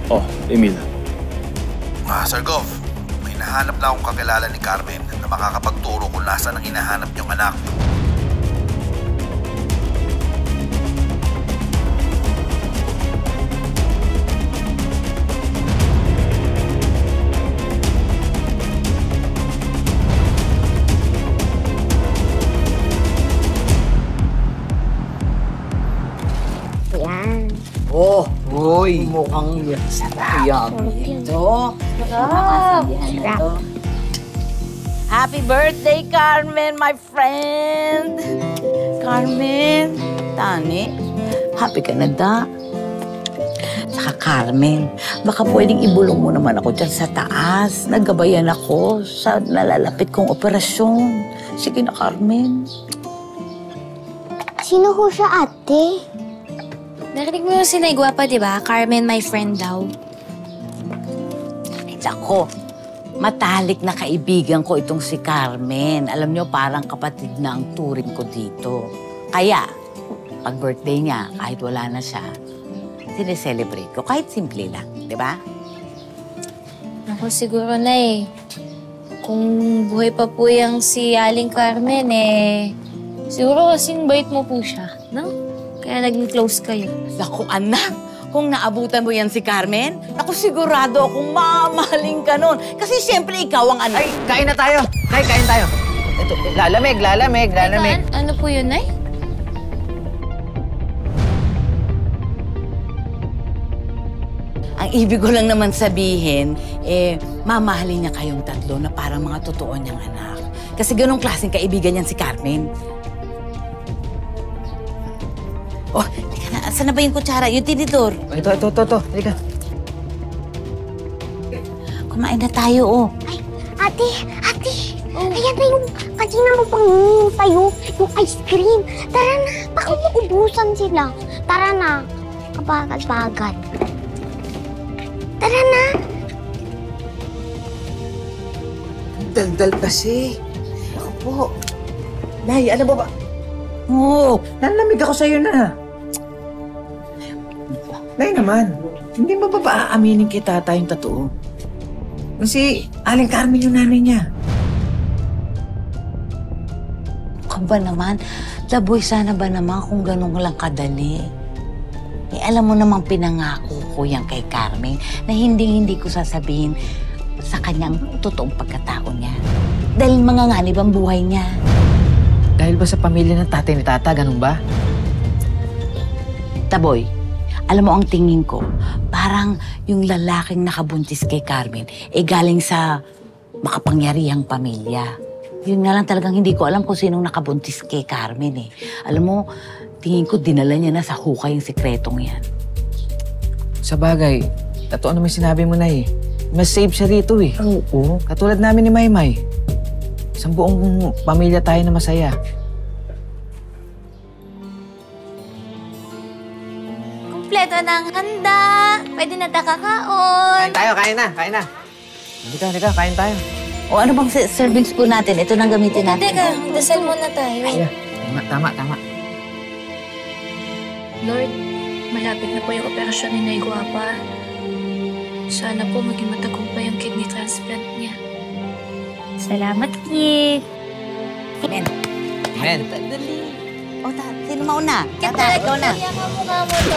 Oh, Emil. Sir Gov, may nahanap na akong kakilala ni Carmen na makakapagturo kung nasaan ang hinahanap niyong anak. Oh, uy, mukhang sarap. Yummy ito. Sarap. Happy birthday, Carmen, my friend. Carmen, Tani, happy ka na da. Saka Carmen, baka pwedeng ibulong mo naman ako dyan sa taas. Naggabayan ako sa nalalapit kong operasyon. Sige na, Carmen. Sino ho siya, ate? Narinig mo yung sinay gwapa, di ba? Carmen, my friend daw. Ay, ako. Matalik na kaibigan ko itong si Carmen. Alam niyo, parang kapatid na ang turing ko dito. Kaya, pag birthday niya, kahit wala na siya, sineselebrate ko. Kahit simple lang, di ba? Ako siguro na eh. Kung buhay pa po yung si Aling Carmen eh, siguro sinbite mo po siya, no? Kaya naging close kayo. Naku, anak, kung naabutan mo yan si Carmen, naku, sigurado akong mamahaling ka nun. Kasi siyempre ikaw ang anak. Ay, kain na tayo. Nay, kain tayo. Ito, lalamig. Teka, ano po yun, Nay? Ang ibig ko lang naman sabihin, mamahalin niya kayong tatlo na parang mga totoo niyang anak. Kasi ganong klaseng kaibigan niyan si Carmen. Oh, teka na. Saan na ba yung kutsara? Yung tinidor? Ito. Halika. Kumain na tayo, oh. Ay, ate. Ayan na yung kanina mo pang hinihintay, yung ice cream. Tara na, baka maubusan sila. Tara na, kabagal-bagal. Tara na. Daldal kasi. Ako po. Nay, ano ba? Oh, Nalamig ako sa'yo na. Nay naman, hindi mo ba aaminin kay tata yung totoo? Kasi Aling Carmen yung nanay niya. ka ba naman? Laboy, sana ba naman kung ganun lang kadali? Alam mo namang pinangako ko yan kay Carmen na hindi ko sasabihin sa kanyang totoong pagkatao niya. Dahil manganganib ang buhay niya. Dahil ba sa pamilya ng tatay ni tata, ganun ba? Taboy, alam mo ang tingin ko, parang yung lalaking nakabuntis kay Carmen, galing sa makapangyarihang pamilya. Yun nga lang talagang hindi ko alam kung sinong nakabuntis kay Carmen eh. Alam mo, tingin ko dinala niya na sa hukay yung sikretong yan. Sa bagay, totoo naman sinabi mo na eh. Mas safe siya rito eh. Oo. Katulad namin ni Maymay. Isang buong pamilya tayo na masaya. Kompleto ng handa. Pwede na kakaon. Kain na. Halika, kain tayo. O ano bang serving spoon natin? Ito nang gamitin natin. Teka, dasal muna tayo. Yeah. Tama. Lord, malapit na po yung operasyon ni Nay Guapa. Sana po maging matagumpay yung kidney transplant niya. Salamat, Kik. Amen. Amen. Dali. O, sino mauna? Kik, Tata, ikaw na. kaya ka mukha mo to.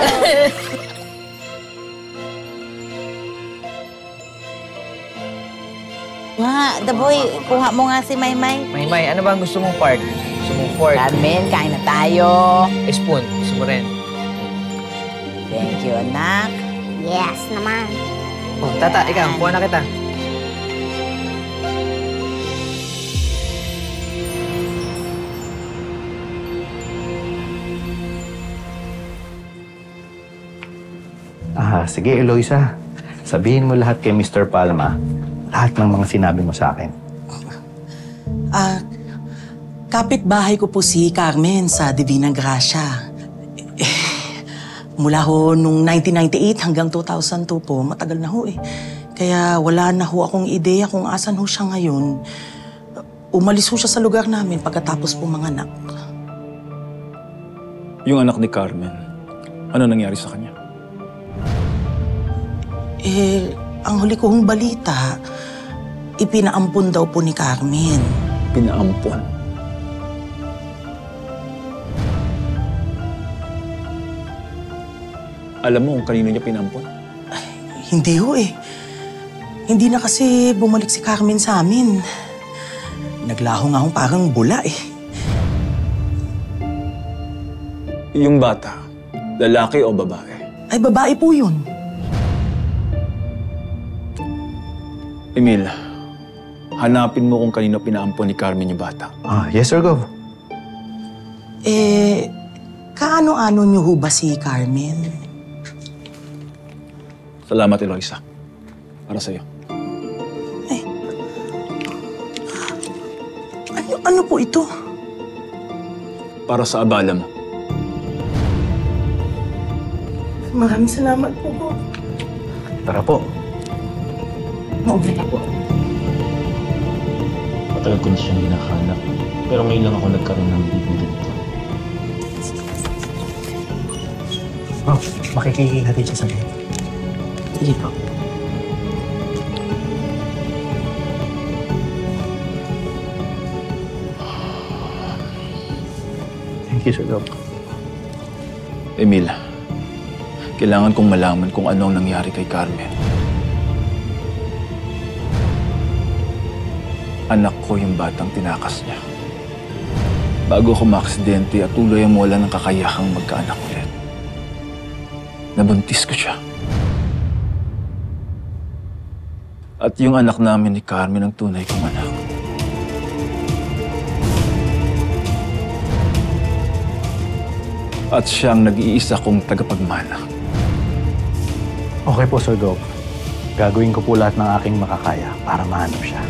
Nga, Daboy, kuha mo nga si Maymay. Maymay, ano ba ang gusto mong part? Gusto mong fork? Carmen, kain na tayo. Spoon, gusto mo rin? Thank you, anak. Yes naman. Oh, tata, ikaw, kuha na kita. Sige, Eloisa. Sabihin mo lahat kay Mr. Palma. Lahat ng mga sinabi mo sa akin. Kapitbahay ko po si Carmen sa Divina Gracia. Mula ho nung 1998 hanggang 2002 po, matagal na ho eh. Kaya wala na ho akong ideya kung asan ho siya ngayon. Umalis ho siya sa lugar namin pagkatapos po manganak. Yung anak ni Carmen, ano nangyari sa kanya? Ang huli kong balita, ipinaampun daw po ni Carmen. Pinaampon? Alam mo kung kanino niya pinampon? Hindi ho eh. Hindi na kasi bumalik si Carmen sa amin. Naglaho nga akong parang bula eh. Yung bata, lalaki o babae? Ay, babae po yun. Emil, hanapin mo kung kanino pinaampon ni Carmen yung bata. Yes, Sir Gov. Kaano-ano niyo ho ba si Carmen? Salamat, Eloisa. Para sa'yo. Ano po ito? Para sa abala mo. Maraming salamat po po. Tara po. Maubay na po. Matagal ko na siyang hinahanap. Pero ngayon lang ako nagkaroon ng bibig ganito. Makikihati siya sa akin. Sige po. Thank you, Sir Gov. Emil, kailangan kong malaman kung ano ang nangyari kay Carmen. Anak ko yung batang tinakas niya. Bago ako maaksidente at tuloy ang wala ng kakayahang magkaanak ulit. Nabuntis ko siya. At yung anak namin ni Carmen ang tunay kong anak. At siya ang nag-iisa kong tagapagmana. Okay po, Sir Gov. Gagawin ko po lahat ng aking makakaya para mahanap siya.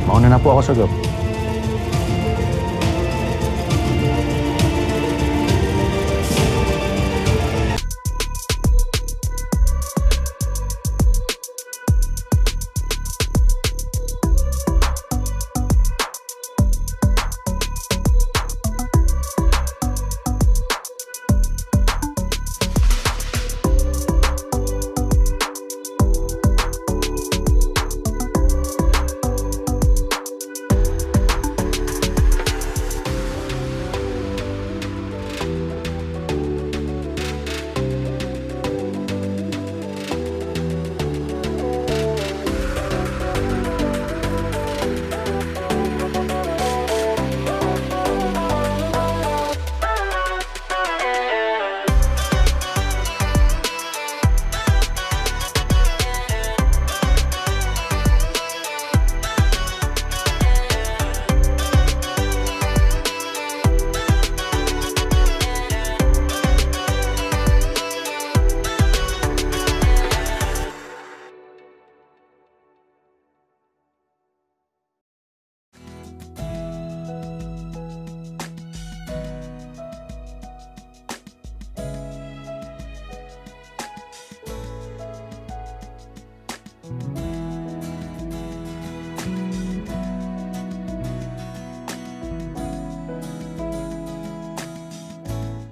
Mauna na po ako, Sir Gov.